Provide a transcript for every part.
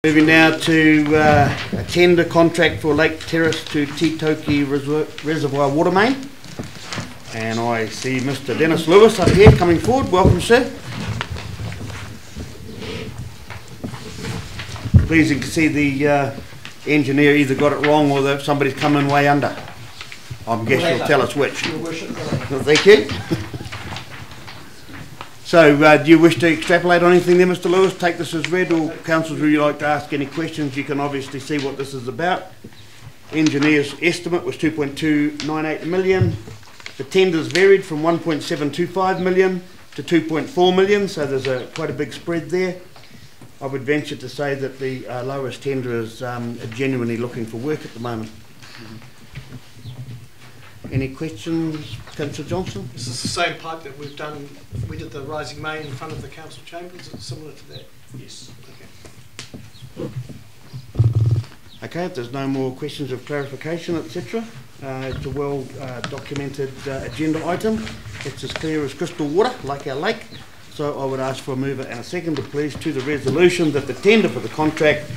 Moving now to a tender contract for Lake Terrace to Titoki Reservoir water main. And I see Mr. Dennis Lewis up here coming forward. Welcome, sir. Pleasing to see the engineer either got it wrong or that somebody's come in way under. I guess you'll tell us which. Thank you. So, do you wish to extrapolate on anything there, Mr. Lewis? Take this as read, or councillors, would you like to ask any questions? You can obviously see what this is about. Engineer's estimate was 2.298 million. The tenders varied from 1.725 million to 2.4 million, so there's quite a big spread there. I would venture to say that the lowest tender is genuinely looking for work at the moment. Any questions, Councillor Johnson? This is the same pipe that we've done. We did the rising main in front of the council chambers. Is it similar to that? Yes. Okay. Okay, if there's no more questions of clarification, etc. It's a well documented agenda item. It's as clear as crystal water, like our lake. So I would ask for a mover and a seconder, please, to the resolution that the tender for the contract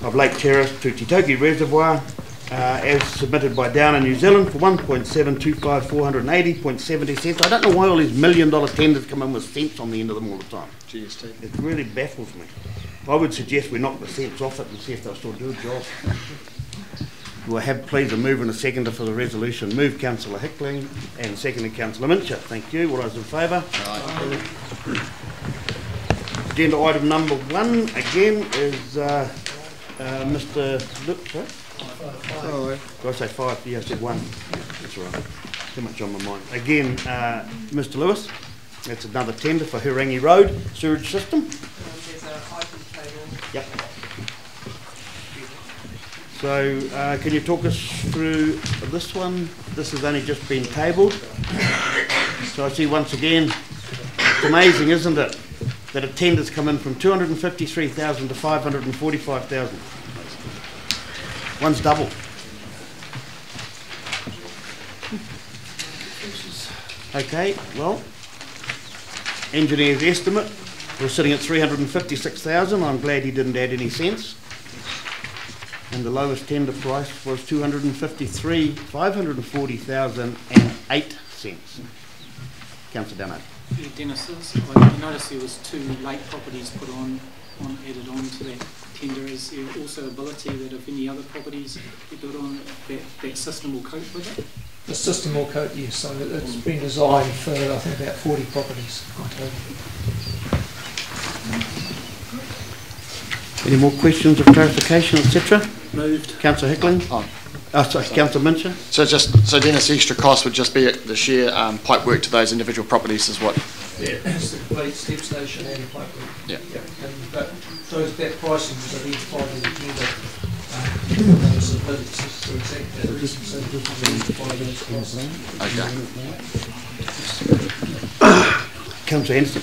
of Lake Terrace to Titoki Reservoir as submitted by Down in New Zealand for 1.725,480.70 cents. I don't know why all these $1 million tenders come in with cents on the end of them all the time. GST. It really baffles me. I would suggest we knock the cents off it and see if they'll still do a job. We'll have please a mover and a seconder for the resolution. Move Councillor Hickling and seconded Councillor Mincher. Thank you. All those in favour? Aye. Agenda item number 1 again is Mr. Luke. Sorry? 5. Did I say 5? Yeah, I said 1. That's all right. Too much on my mind. Again, Mr. Lewis. That's another tender for Turangi Road sewage system. There's an item table. Yep. So, can you talk us through this one? This has only just been tabled. So I see once again, it's amazing, isn't it, that a tender's come in from 253,000 to 545,000. One's double. Okay, well, engineer's estimate, we're sitting at 356,000. I'm glad he didn't add any cents. And the lowest tender price was 540,008 cents. Councillor Dano. Yeah, Dennis, I noticed there was 2 lake properties added on to that tender. Is there also ability that if any other properties get built on, that system will cope with it? The system will cope, yes. So it's been designed for, I think, about 40 properties in total. Any more questions of clarification, etc.? Moved. Councillor Hickling? Sorry, Councillor Mincher? So Dennis, the extra cost would just be the sheer pipe work to those individual properties is what? Yeah, it's the complete step station and pipe work. Yeah. And that pricing was identified in the tender. Submitted for exactly that reason. So just identify those costs. Okay. Councillor Henderson?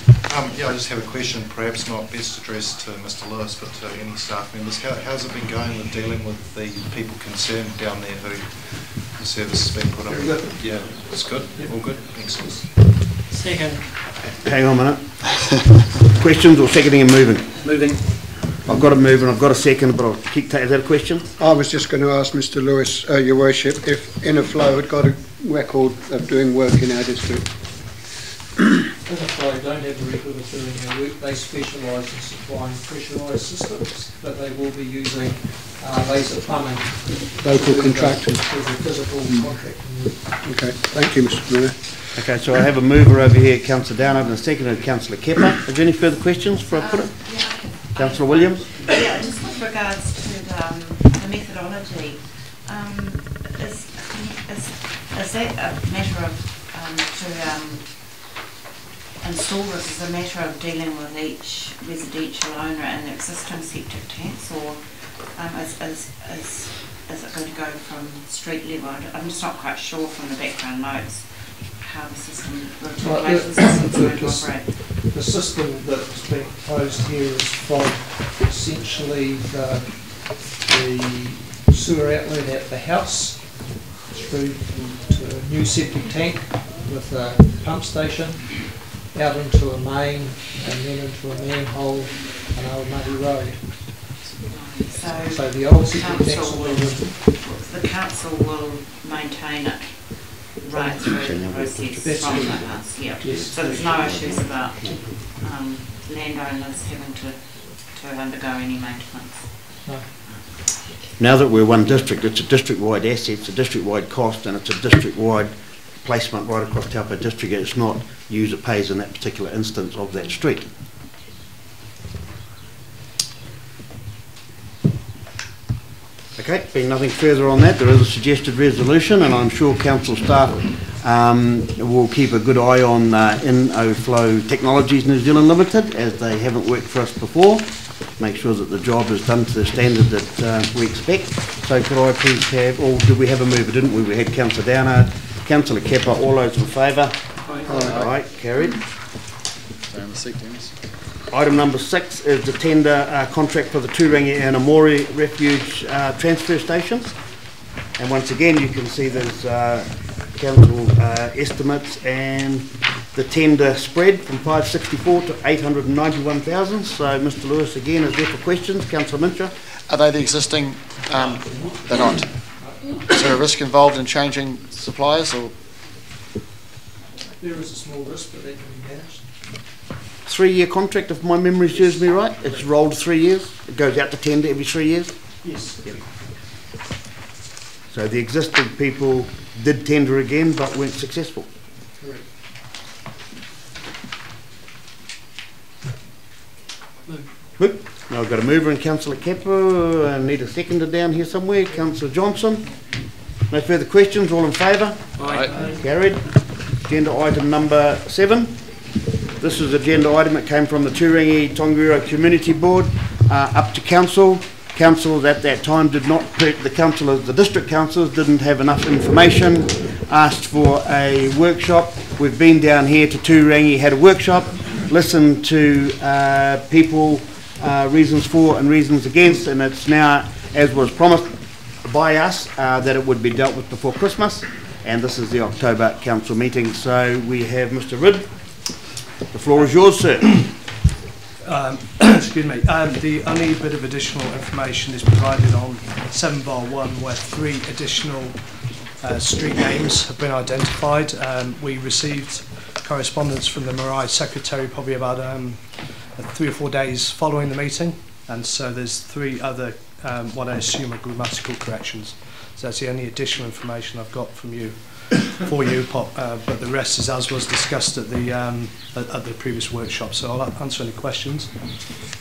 Yeah, I just have a question, perhaps not best addressed to Mr. Lewis, but to any staff members. How's it been going with dealing with the people concerned down there who the service has been put on? Very good. Yeah, it's good. Yep. All good. Excellent. Second. Hang on a minute. Questions or seconding and moving? Moving. I've got a move and I've got a second, but I'll keep taking. Is that a question? I was just going to ask Mr. Lewis, Your Worship, if Interflow had got a record of doing work in our district. Interflow don't have a record of doing their work. They specialise in supplying pressurised systems, but they will be using laser plumbing. Local contractors. As a physical contracting. Okay, thank you, Mr. Miller. Okay, so I have a mover over here, Councillor Down, and a second, Councillor Kepper. Is there any further questions before I put it? Yeah. Councillor Williams? Yeah, just with regards to the methodology, is that a matter of to install this as a matter of dealing with each residential owner and the existing septic tanks, or is it going to go from street level? I'm just not quite sure from the background notes how the system will operate. The system that's being proposed here is from essentially the sewer outlet at the house through to a new septic tank with a pump station, out into a main and then into a manhole on Old Muddy Road. So the old secret tax council will the council will maintain it right through the process from the house, yeah. Yes. So there's no issues about landowners having to undergo any maintenance. No. Now that we're one district, it's a district-wide asset, it's a district-wide cost, and it's a district-wide placement right across Taupo District. It's not user pays in that particular instance of that street. Okay, being nothing further on that, there is a suggested resolution, and I'm sure council staff will keep a good eye on InnoFlow Technologies New Zealand Limited, as they haven't worked for us before. Make sure that the job is done to the standard that we expect. So could I please have, or did we have a mover, didn't we? We had Councillor Downard, Councillor Kepper, all those in favour? Aye, carried. Stay on the seat, Dennis. Item number 6 is the tender contract for the Turangi-Tongariro Refuge Transfer Station. And once again, you can see there's council estimates and the tender spread from 564 to 891,000. So, Mr. Lewis, again, is there for questions? Councillor Mincher. Are they the existing? They're not. Is there a risk involved in changing suppliers, or? There is a small risk, but that can be managed. 3-year contract, if my memory serves me right. It's rolled 3 years. It goes out to tender every 3 years. Yes. Yep. So the existing people did tender again, but weren't successful. Correct. Good. Now I've got a mover and Councillor Kepper. I need a seconder down here somewhere. Councillor Johnson. No further questions. All in favour? Aye. Carried. Agenda item number 7. This is an agenda item that came from the Turangi-Tongariro Community Board up to council. Council at that time did not, the district councillors didn't have enough information, asked for a workshop. We've been down here to Turangi, had a workshop, listened to people, reasons for and reasons against, and it's now, as was promised by us, that it would be dealt with before Christmas, and this is the October council meeting. So we have Mr. Ridd. The floor is yours, sir. Excuse me. The only bit of additional information is provided on 7-1, where 3 additional street names have been identified. We received correspondence from the Marai Secretary probably about 3 or 4 days following the meeting, and so there's 3 other what I assume are grammatical corrections. So that's the only additional information I've got from you. For you, but the rest is as was discussed at the previous workshop. So I'll answer any questions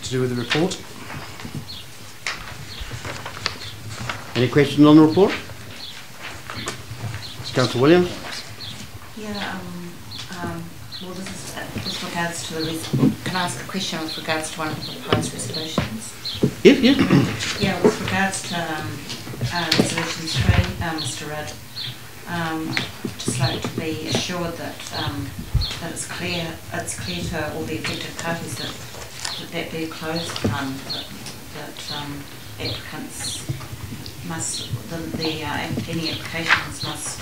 to do with the report. Any questions on the report? Councillor Williams. Yeah. Well, this is with regards to can I ask a question with regards to one of the proposed resolutions? Yes, yes. Yeah, with regards to resolution 3, Mr. Rudd. Just like to be assured that that it's clear to all the affected parties that they're closed, that applicants must any applications must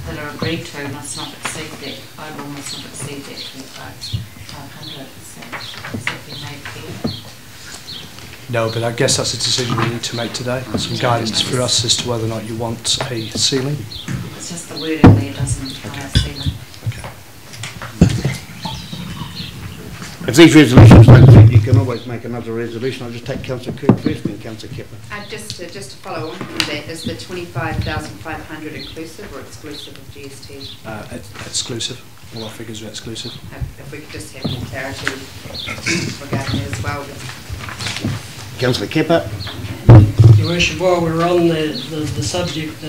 that are agreed to must not exceed that overall must not exceed that 500%. Has that been made clear? No, but I guess that's a decision we need to make today. Some guidance for us as to whether or not you want a ceiling. It's just the wording there doesn't ceiling. Okay. If these resolutions don't fit, you can always make another resolution. I'll just take Councillor Kirk first and Councillor Kepper. Just to follow on from that, is the 25,500 inclusive or exclusive of GST? Exclusive. All our figures are exclusive. If we could just have more clarity regarding that as well. Councillor Kepper. Your Worship, while we're on the subject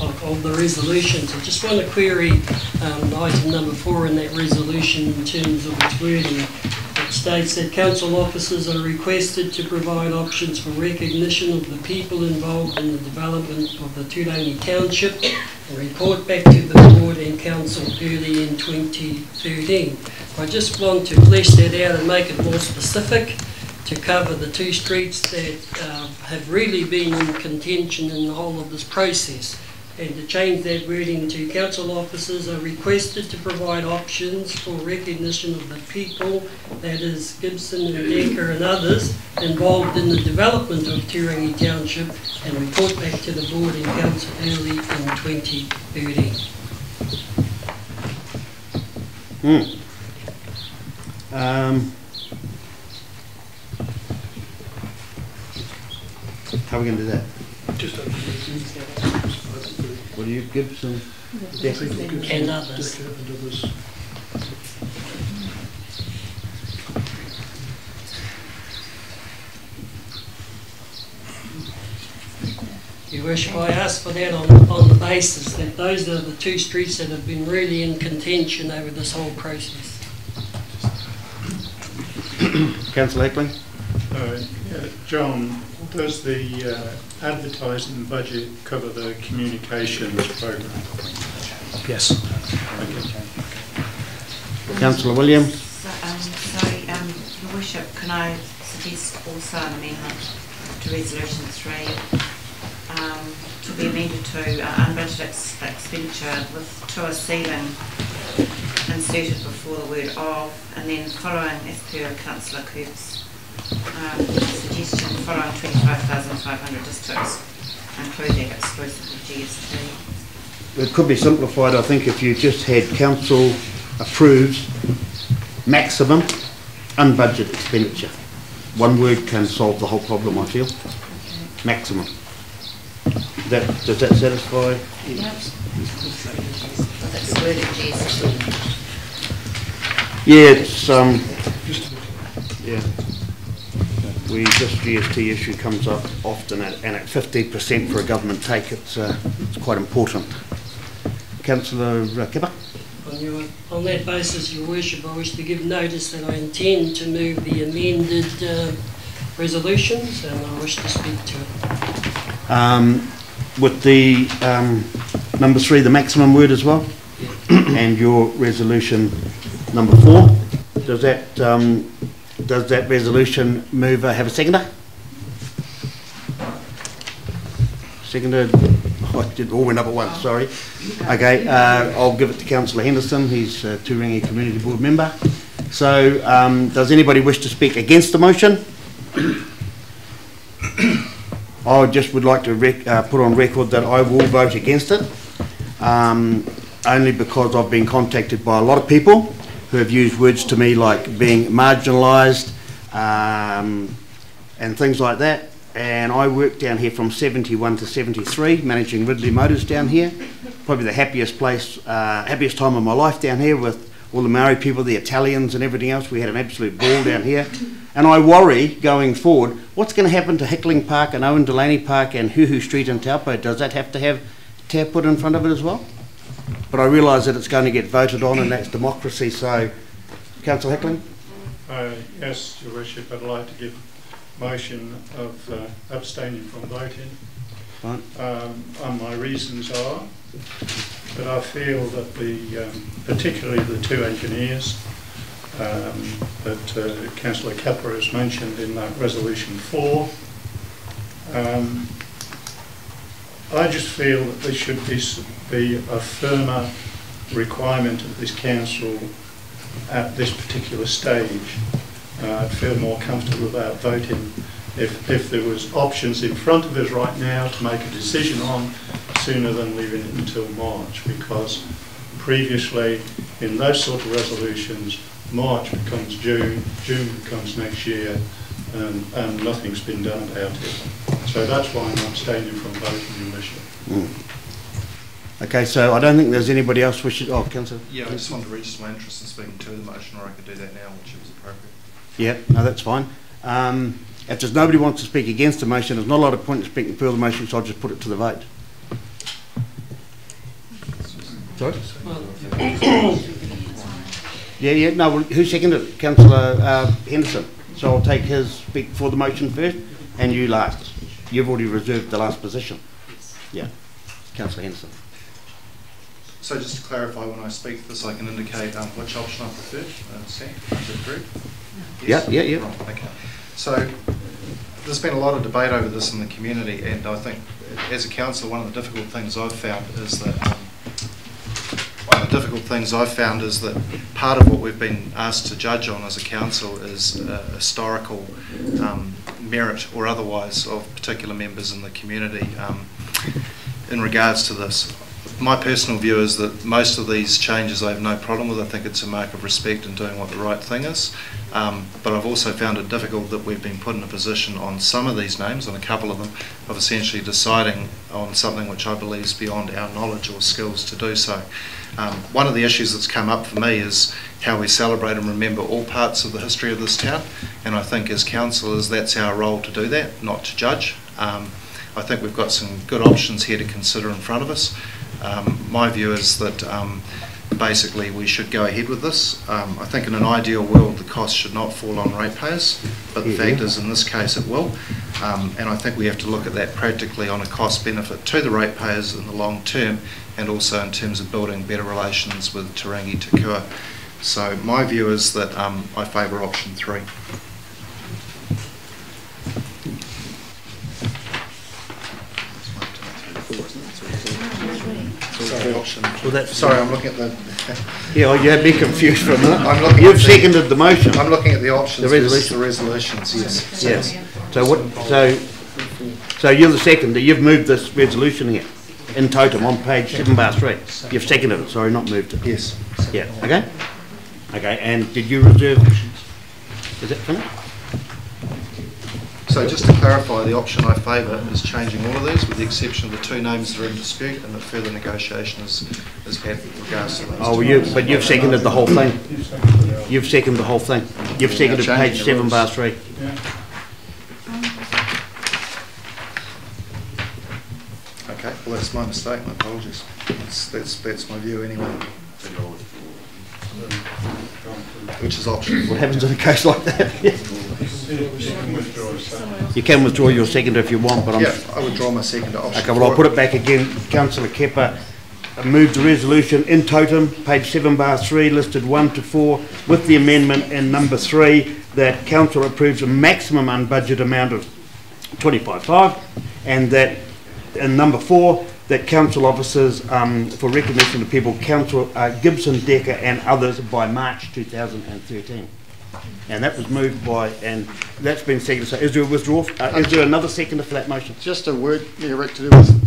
of the resolutions, I just want to query item number 4 in that resolution in terms of its wording. It states that council officers are requested to provide options for recognition of the people involved in the development of the Turangi Township and report back to the board and council early in 2013. I just want to flesh that out and make it more specific, to cover the 2 streets that have really been in contention in the whole of this process. and to change that wording to council officers are requested to provide options for recognition of the people, that is Gibson and Decker and others, involved in the development of Turangi Township, and report back to the board and council early in 2013. How are we going to do that? Just over What do you, Gibson? And others. Your Worship, I asked for that on the basis that those are the two streets that have been really in contention over this whole process. Councillor Heckling? John, does the advertising budget cover the communications program? Yes. Councillor Williams? Sorry, Your Worship, can I suggest also an amendment to Resolution 3 to be amended to unbudgeted expenditure with tour ceiling inserted before the word of, and then following as per Councillor Kirk's suggestion, following 25,500 just to include that exclusive of GST. It could be simplified, I think, if you just had council approves maximum unbudgeted expenditure. One word can solve the whole problem, I feel. Maximum. Does that satisfy? Yep. Excluded GST. Yeah, it's yeah. This GST issue comes up often, and at 15% for a government take, it's quite important. Councillor Kipper? On that basis, Your Worship, I wish to give notice that I intend to move the amended resolutions, and I wish to speak to it. With the number 3, the maximum word as well, and your resolution number 4, does that resolution mover have a seconder? Seconded. Oh, it all went up at once, sorry. Okay, I'll give it to Councillor Henderson. He's a Turangi Community Board member. So, does anybody wish to speak against the motion? I just would like to put on record that I will vote against it, only because I've been contacted by a lot of people who have used words to me like being marginalised and things like that. And I worked down here from 71 to 73, managing Ridley Motors down here. Probably the happiest time of my life down here with all the Maori people, the Italians and everything else. We had an absolute ball down here. And I worry, going forward, what's going to happen to Hickling Park and Owen Delaney Park and Huhu Street in Taupo? Does that have to have tab put in front of it as well? But I realise that it's going to get voted on, and that's democracy. So, Councillor Hickling? Yes, Your Worship, I'd like to give motion of abstaining from voting. Right. And my reasons are that I feel that particularly the two engineers that Councillor Kepler has mentioned in that Resolution 4, I just feel that there should be a firmer requirement of this council at this particular stage. I'd feel more comfortable about voting if there was options in front of us right now to make a decision on sooner than leaving it until March, because previously in those sort of resolutions March becomes June, June becomes next year, and nothing's been done about it. So that's why I'm abstaining from voting, Your Worship. Okay, so I don't think there's anybody else wishing. Oh, Councillor. Yeah, I just wanted to register my interest in speaking to the motion, or I could do that now, which was appropriate. Yeah, no, that's fine. If there's nobody wants to speak against the motion, there's not a lot of point in speaking for the motion, so I'll just put it to the vote. Sorry? Yeah, no, well, who seconded it? Councillor Henderson. So I'll take his speak for the motion first, and you last. You've already reserved the last position. Yeah, Councillor Henderson. So just to clarify, when I speak this, I can indicate which option I prefer. Is that correct? Yes? Yeah. Right, okay. So there's been a lot of debate over this in the community, and I think as a council, one of the difficult things I've found is that part of what we've been asked to judge on as a council is historical merit or otherwise of particular members in the community in regards to this. My personal view is that most of these changes I have no problem with. I think it's a mark of respect in doing what the right thing is. But I've also found it difficult that we've been put in a position on some of these names, on a couple of them, of essentially deciding on something which I believe is beyond our knowledge or skills to do so. One of the issues that's come up for me is how we celebrate and remember all parts of the history of this town, and I think as councillors that's our role to do that, not to judge. I think we've got some good options here to consider in front of us. My view is that basically we should go ahead with this. I think in an ideal world the cost should not fall on ratepayers, but the fact is in this case it will, and I think we have to look at that practically on a cost benefit to the ratepayers in the long term, and also in terms of building better relations with Turangi-Tongariro. So my view is that I favour option 3. Sorry, option. Well, that's sorry, I'm looking at the. Yeah, well, you had me confused for a minute. I'm looking. You've seconded the motion. I'm looking at the options. The resolution. The resolutions. Yes. Yes. So what? So you're the seconder. You've moved this resolution here in totem on page 7/3. You've seconded it. Sorry, not moved it. Yes. Yeah. Okay. Okay. And did you reserve? Is that finished? So just to clarify, the option I favour is changing all of these with the exception of the 2 names that are in dispute, and that further negotiation is had with regards to those. Oh, but you've seconded the whole thing. You've seconded the whole thing. You've seconded page 7/3. Yeah. Okay, well that's my mistake. My apologies. That's my view anyway. Which is option. What happens in a case like that? You can withdraw your seconder if you want, but yeah, I withdraw my seconder option. Okay, well I'll put it back again. Councillor Kepper moved the resolution in totem, page 7/3, listed 1 to 4, with the amendment in number 3 that council approves a maximum unbudgeted amount of 25.5, and that in number 4 that council officers for recognition of people, Councillor Gibson, Decker and others by March 2013. And that was moved by, and that's been seconded. So is there a withdrawal? Is there another seconder for that motion? Just a word there, Rick, to do with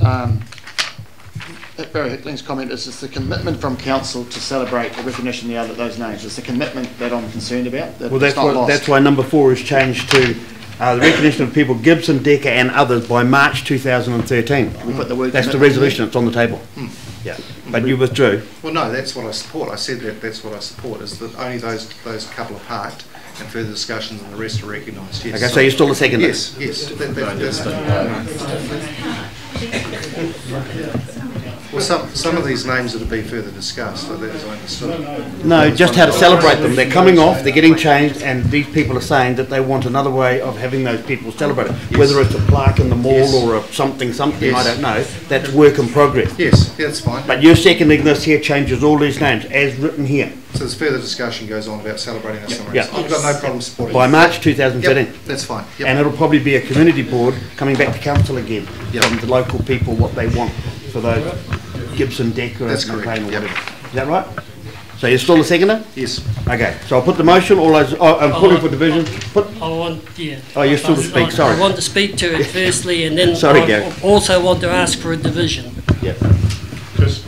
Barry Hickling's comment. Is it's the commitment from council to celebrate the recognition of those names. It's the commitment that I'm concerned about. That well, that's why number 4 is changed to the recognition of people Gibson, Decker and others by March 2013. We put the word that's the resolution. It's on the table. Yeah, but you withdrew. Well, no, that's what I support. I said that's what I support. Is that only those couple are parked, and further discussions and the rest are recognised. Yes. Okay, so you're still the seconder. Yes, yes. Well, some of these names that have been further discussed, so that is understood. No, just how to celebrate them. They're coming off, they're getting changed, and these people are saying that they want another way of having those people celebrated. Yes. Whether it's a plaque in the mall or a something, yes. I don't know. That's work in progress. Yes, yeah, that's fine. But you're seconding this here changes all these names, as written here. So there's further discussion goes on about celebrating us somewhere else. I've got no problem supporting by March 2013. Yep, that's fine. Yep. And it'll probably be a community board coming back to council again from the local people what they want for those Gibson, Decker and McLean or whatever. Is that right? So you're still the seconder? Yes. Okay, so I'll put the motion, all those, I'm calling for division. Oh, you're still to speak, sorry. I want to speak to it firstly and then sorry, I also want to ask for a division. Yeah.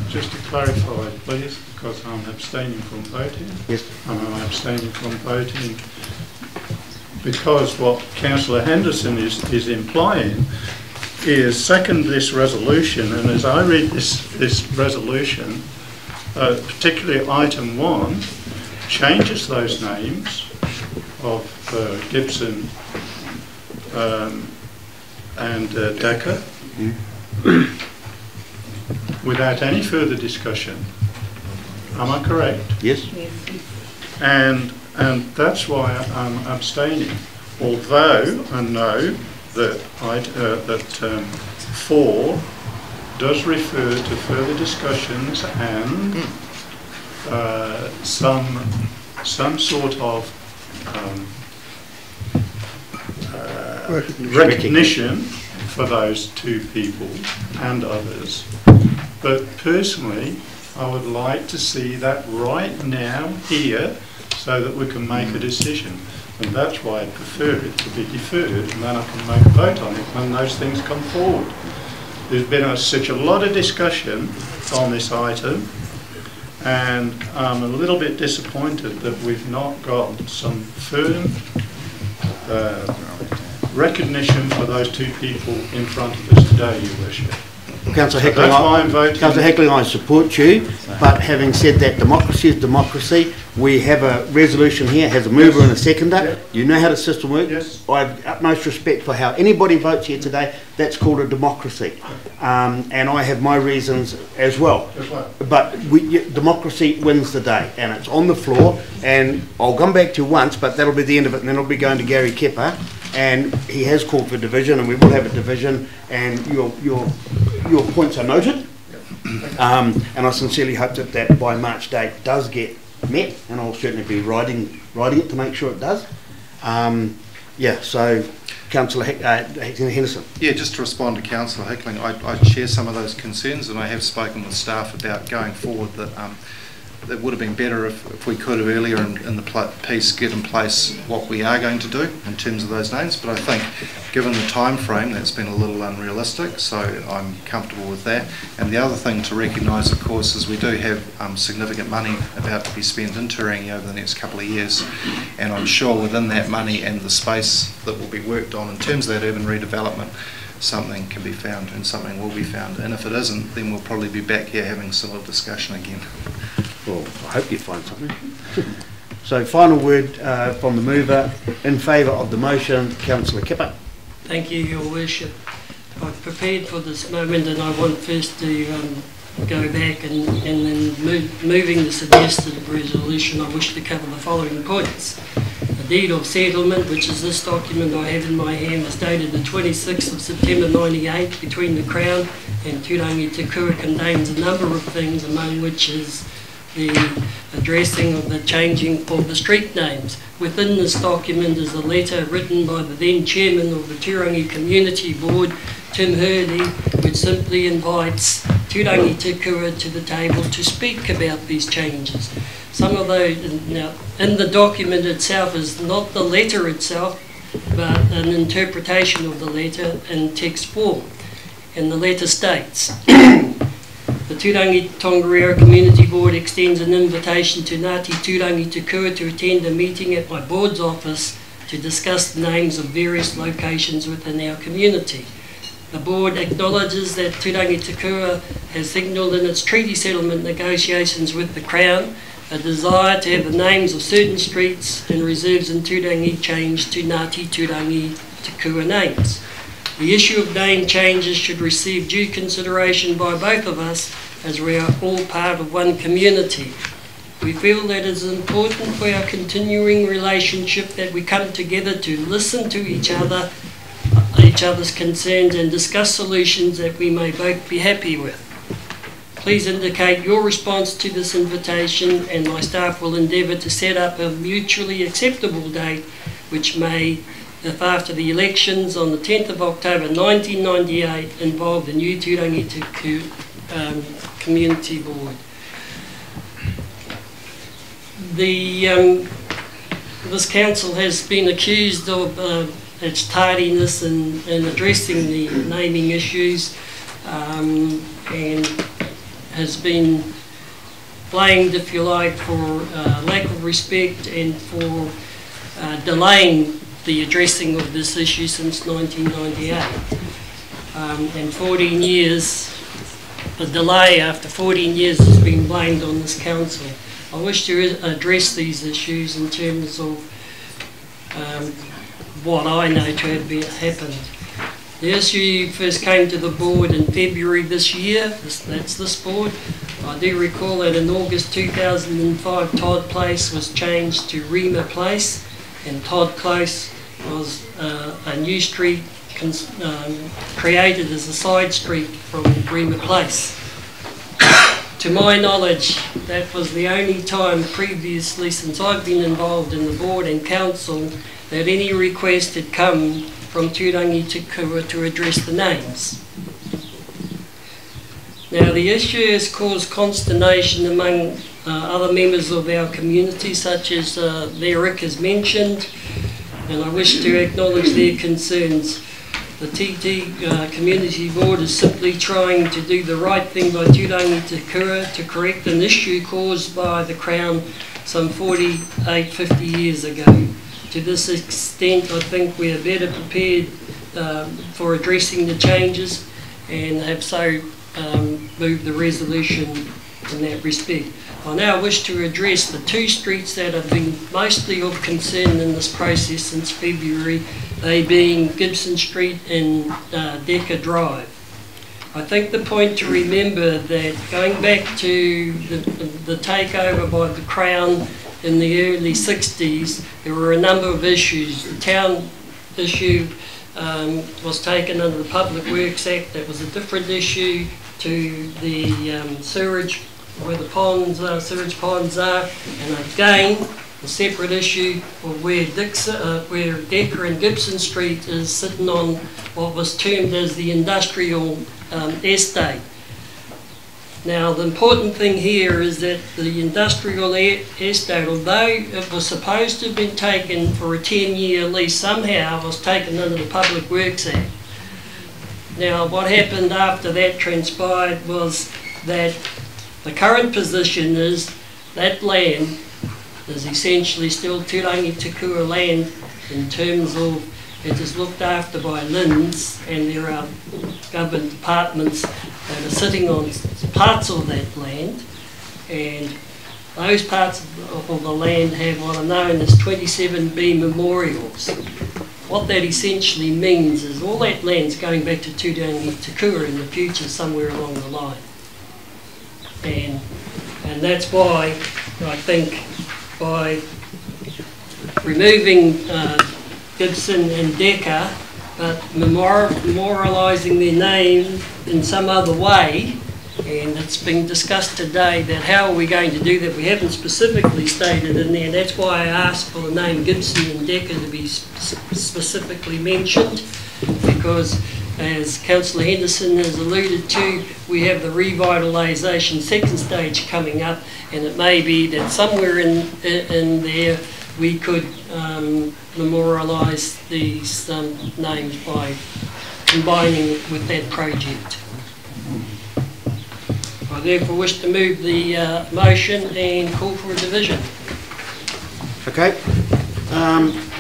Just to clarify, please, because I'm abstaining from voting. Yes. I'm abstaining from voting because what Councillor Henderson is implying is second this resolution, and as I read this resolution, particularly item 1 changes those names of Gibson and Decker without any further discussion. Am I correct? Yes. And that's why I'm abstaining, although I know that 4 does refer to further discussions and some sort of recognition for those two people and others. But personally, I would like to see that right now, here, so that we can make a decision. And that's why I prefer it to be deferred, and then I can make a vote on it when those things come forward. There's been such a lot of discussion on this item, and I'm a little bit disappointed that we've not got some firm recognition for those two people in front of us today, Your Worship. Councillor So Heckling, that's why I'm voting. Councillor Heckling, I support you, but having said that, democracy is democracy. We have a resolution here, has a mover and a seconder. Yeah. You know how the system works. Yes. I have utmost respect for how anybody votes here today. That's called a democracy. And I have my reasons as well. That's right. But democracy wins the day, and it's on the floor. And I'll come back to you once, but that'll be the end of it, and then I'll be going to Gary Kepper. And he has called for division, and we will have a division, and your points are noted. And I sincerely hope that by March date does get met, and I'll certainly be riding it to make sure it does. Yeah, so Councillor Henderson. Yeah, just to respond to Councillor Hickling, I share some of those concerns, and I have spoken with staff about going forward that it would have been better if we could have earlier in the piece get in place what we are going to do in terms of those names. But I think given the time frame, that's been a little unrealistic, so I'm comfortable with that. And the other thing to recognise, of course, is we do have significant money about to be spent in Turangi over the next couple of years, and I'm sure within that money and the space that will be worked on in terms of that urban redevelopment, something can be found and something will be found. And if it isn't, then we'll probably be back here having a similar discussion again. Well, I hope you find something. So, final word from the mover in favour of the motion, Councillor Kipper. Thank you, Your Worship. I've prepared for this moment, and I want first to go back and then moving the suggested resolution, I wish to cover the following points. The deed of settlement, which is this document I have in my hand, was dated the 26th of September 98 between the Crown and Turangi-Tongariro, contains a number of things, among which is the addressing of the changing of the street names. Within this document is a letter written by the then chairman of the Turangi Community Board, Tim Hurley, which simply invites Turangi-Tongariro to the table to speak about these changes. Some of those, now in the document itself is not the letter itself, but an interpretation of the letter in text form. And the letter states, the Turangi-Tongariro Community Board extends an invitation to Ngāti Turangi-Tongariro to attend a meeting at my board's office to discuss the names of various locations within our community. The board acknowledges that Turangi-Tongariro has signalled in its treaty settlement negotiations with the Crown a desire to have the names of certain streets and reserves in Turangi changed to Ngāti Turangi-Tongariro names. The issue of name changes should receive due consideration by both of us, as we are all part of one community. We feel that it is important for our continuing relationship that we come together to listen to each other's concerns and discuss solutions that we may both be happy with. Please indicate your response to this invitation, and my staff will endeavour to set up a mutually acceptable date which may, if after the elections on the 10th of October 1998, involve the new Turangi-Tongariro Community Board. This council has been accused of its tardiness in addressing the naming issues and has been blamed, if you like, for lack of respect and for delaying the addressing of this issue since 1998. And 14 years, the delay after 14 years has been blamed on this council. I wish to address these issues in terms of what I know to have happened. The issue first came to the board in February this year, that's this board. I do recall that in August 2005 Todd Place was changed to Rima Place, and Todd Close was a new street created as a side street from Rima Place. To my knowledge, that was the only time previously since I've been involved in the board and council that any request had come from Turangi-Tongariro to address the names. Now, the issue has caused consternation among other members of our community, such as Eric has mentioned, and I wish to acknowledge their concerns. The TT Community Board is simply trying to do the right thing by Turangi-Tongariro to correct an issue caused by the Crown some 48, 50 years ago. To this extent, I think we are better prepared for addressing the changes and have so moved the resolution in that respect. I now wish to address the two streets that have been mostly of concern in this process since February, they being Gibson Street and Decker Drive. I think the point to remember that going back to the takeover by the Crown in the early 60s, there were a number of issues. The town issue was taken under the Public Works Act. That was a different issue to the sewerage, where the ponds are, sewage ponds are, and again, a separate issue of where Decker and Gibson Street is sitting on what was termed as the industrial estate. Now, the important thing here is that the industrial estate, although it was supposed to have been taken for a 10-year lease, somehow was taken under the Public Works Act. Now, what happened after that transpired was that the current position is that land is essentially still Turangi-Tongariro land in terms of it is looked after by LINs, and there are government departments that are sitting on parts of that land, and those parts of the land have what are known as 27B memorials. What that essentially means is all that land's going back to Turangi-Tongariro in the future somewhere along the line. And that's why I think by removing Gibson and Decker, but memorialising their name in some other way, and it's been discussed today that how are we going to do that? We haven't specifically stated in there, and that's why I asked for the name Gibson and Decker to be specifically mentioned, because as Councillor Henderson has alluded to, we have the revitalisation second stage coming up, and it may be that somewhere in there we could memorialise these names by combining it with that project. I therefore wish to move the motion and call for a division. Okay.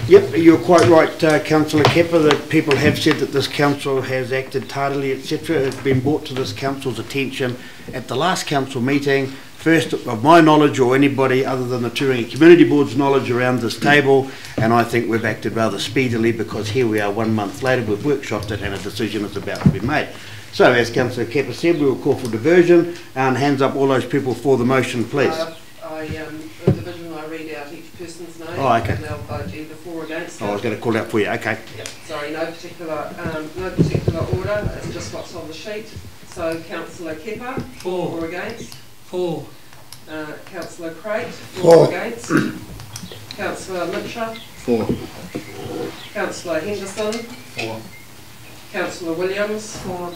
Yep, you're quite right, Councillor Kepper, that people have said that this council has acted tardily, etc. It's been brought to this council's attention at the last council meeting, first of my knowledge or anybody other than the Turangi Community Board's knowledge around this table, and I think we've acted rather speedily because here we are 1 month later, we've workshopped it and a decision is about to be made. So, as Councillor Kepper said, we will call for diversion, and hands up all those people for the motion, please. The division, I read out each person's name. Oh, okay. And they'll vote either for or against. Oh, I was going to call out for you, okay. Yep. Sorry, no particular order, it's just what's on the sheet. So, Councillor Kepper, for or against? For. Councillor Crate, For. or against? Councillor Mitchell? For. Councillor Henderson? For. Councillor Williams? For.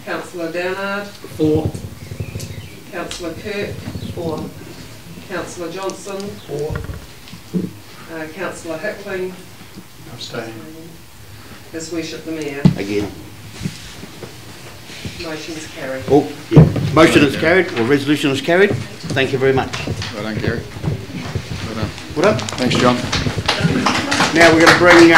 Councillor Downard? For. Councillor Kirk? For. Councillor Johnson? For. Councillor Hickling? Abstain. His Worship the Mayor. Again. Motion's carried. Oh, yeah. Motion is carried, or resolution is carried. Thank you very much. Well done, Gary. Well done. What up? Thanks, John. Now we're going to bring